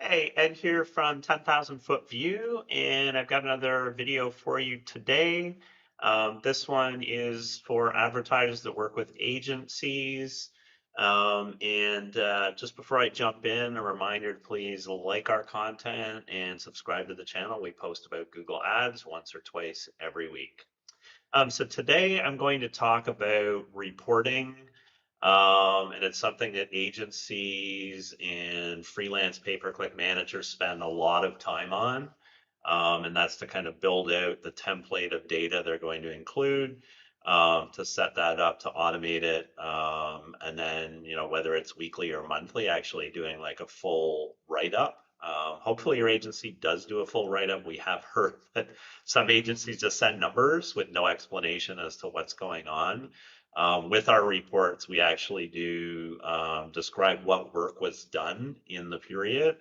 Hey, Ed here from 10,000 Foot View, and I've got another video for you today. This one is for advertisers that work with agencies. Just before I jump in, a reminder to please like our content and subscribe to the channel. We post about Google Ads once or twice every week. So today I'm going to talk about reporting, and it's something that agencies and freelance pay-per-click managers spend a lot of time on. And that's to kind of build out the template of data they're going to include, to set that up, to automate it, and then, whether it's weekly or monthly, actually doing like a full write-up. Hopefully your agency does do a full write-up. We have heard that some agencies just send numbers with no explanation as to what's going on. With our reports, we actually do describe what work was done in the period.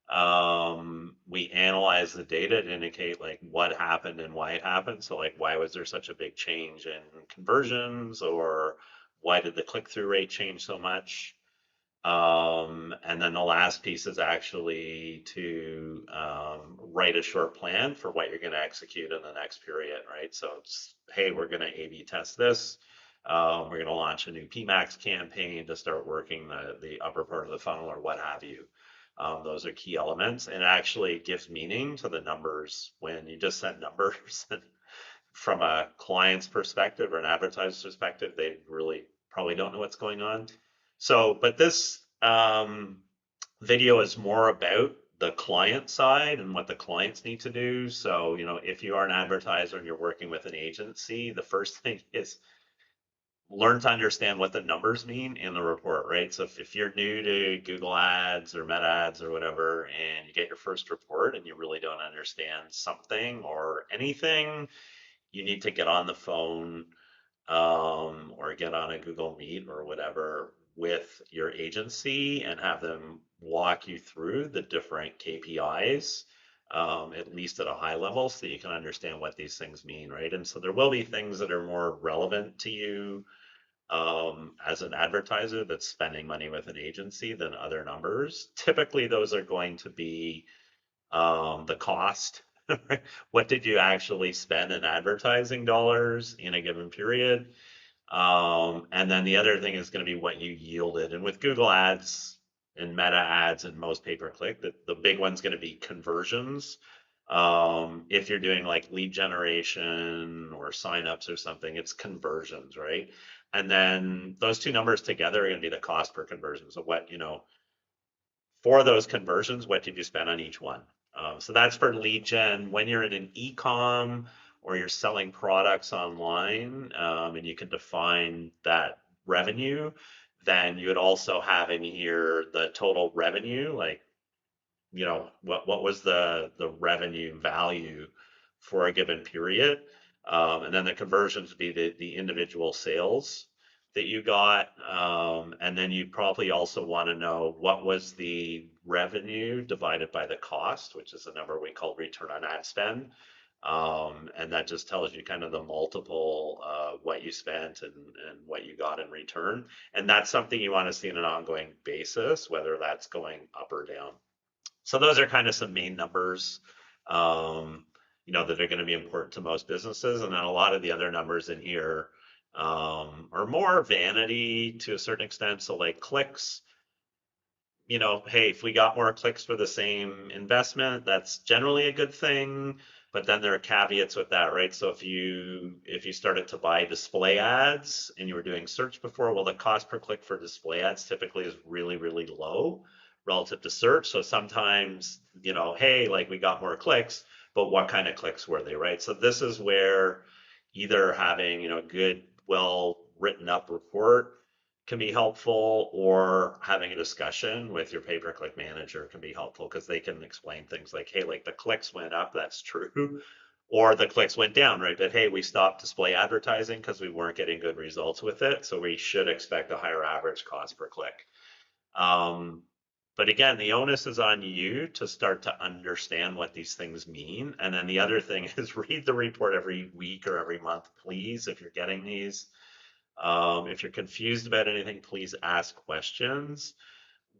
We analyze the data to indicate like what happened and why it happened. So like, why was there such a big change in conversions, or why did the click-through rate change so much? And then the last piece is actually to write a short plan for what you're going to execute in the next period, right? So it's, hey, we're going to A/B test this. We're going to launch a new PMAX campaign to start working the upper part of the funnel or what have you. Those are key elements, and it actually gives meaning to the numbers when you just set numbers. From a client's perspective or an advertiser's perspective, they really probably don't know what's going on. So, but this video is more about the client side and what the clients need to do. So, if you are an advertiser and you're working with an agency, the first thing is learn to understand what the numbers mean in the report, right? So if you're new to Google Ads or Meta Ads or whatever, and you get your first report and you really don't understand something or anything, you need to get on the phone, or get on a Google Meet or whatever with your agency and have them walk you through the different KPIs, at least at a high level, so you can understand what these things mean, right? And so there will be things that are more relevant to you, as an advertiser that's spending money with an agency, than other numbers. Typically, those are going to be the cost. What did you actually spend in advertising dollars in a given period? And then the other thing is going to be what you yielded. And with Google Ads and Meta Ads and most pay-per-click, the big one's going to be conversions. If you're doing like lead generation or signups or something, it's conversions, right? And then those two numbers together are going to be the cost per conversion. So what, for those conversions, what did you spend on each one? So that's for lead gen. When you're in an e-com or you're selling products online, and you can define that revenue, then you would also have in here the total revenue, like, what was the revenue value for a given period. And then the conversions would be the individual sales that you got. And then you probably also want to know what was the revenue divided by the cost, which is a number we call return on ad spend. And that just tells you kind of the multiple of what you spent and what you got in return. And that's something you want to see on an ongoing basis, whether that's going up or down. So those are kind of some main numbers, that are going to be important to most businesses. And then a lot of the other numbers in here, are more vanity to a certain extent. So like clicks, hey, if we got more clicks for the same investment, that's generally a good thing. But then there are caveats with that, right? So if you started to buy display ads and you were doing search before, well, the cost per click for display ads typically is really, really low relative to search. So sometimes, hey, like we got more clicks, but what kind of clicks were they, right? So this is where either having, a good, well written up report can be helpful, or having a discussion with your pay-per-click manager can be helpful, because they can explain things like, hey, like the clicks went up, that's true, or the clicks went down, right? But hey, we stopped display advertising because we weren't getting good results with it, so we should expect a higher average cost per click. But again, the onus is on you to start to understand what these things mean. And then the other thing is read the report every week or every month, please, if you're getting these. If you're confused about anything, please ask questions.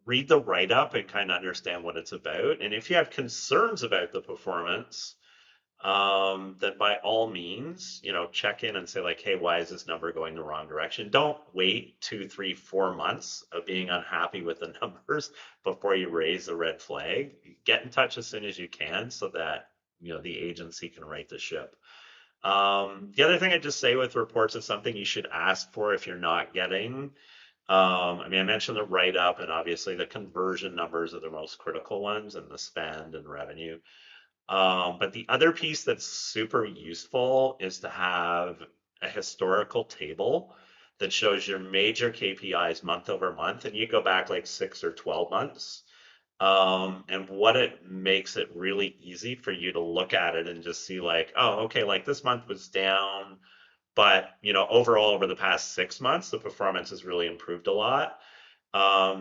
read the write-up and kind of understand what it's about. And if you have concerns about the performance, then by all means, check in and say like, hey, why is this number going the wrong direction? Don't wait 2, 3, 4 months of being unhappy with the numbers before you raise the red flag. Get in touch as soon as you can so that the agency can right the ship. The other thing I just say with reports is something you should ask for if you're not getting. I mean, I mentioned the write up, and obviously the conversion numbers are the most critical ones, and the spend and revenue. But the other piece that's super useful is to have a historical table that shows your major KPIs month over month, and you go back like 6 or 12 months. And what it makes it really easy for you to look at it and just see like, oh, okay, like this month was down, but overall over the past 6 months, the performance has really improved a lot.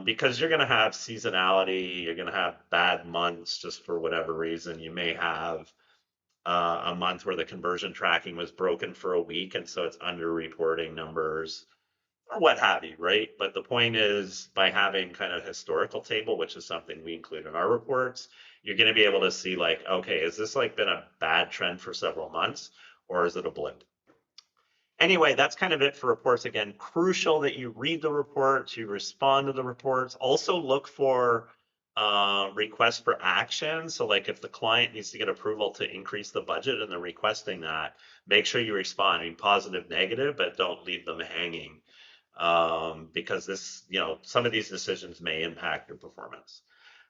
Because you're going to have seasonality, you're going to have bad months just for whatever reason. You may have a month where the conversion tracking was broken for a week, and so it's under-reporting numbers or what have you, right? But the point is, by having kind of historical table, which is something we include in our reports, you're going to be able to see like, okay, is this like been a bad trend for several months, or is it a blip? Anyway, that's kind of it for reports. Again, crucial that you read the reports, you respond to the reports. Also look for requests for action. So like if the client needs to get approval to increase the budget and they're requesting that, make sure you respond. I mean, positive, negative, but don't leave them hanging because some of these decisions may impact your performance.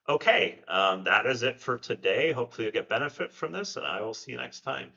Okay, that is it for today. Hopefully you'll get benefit from this, and I will see you next time.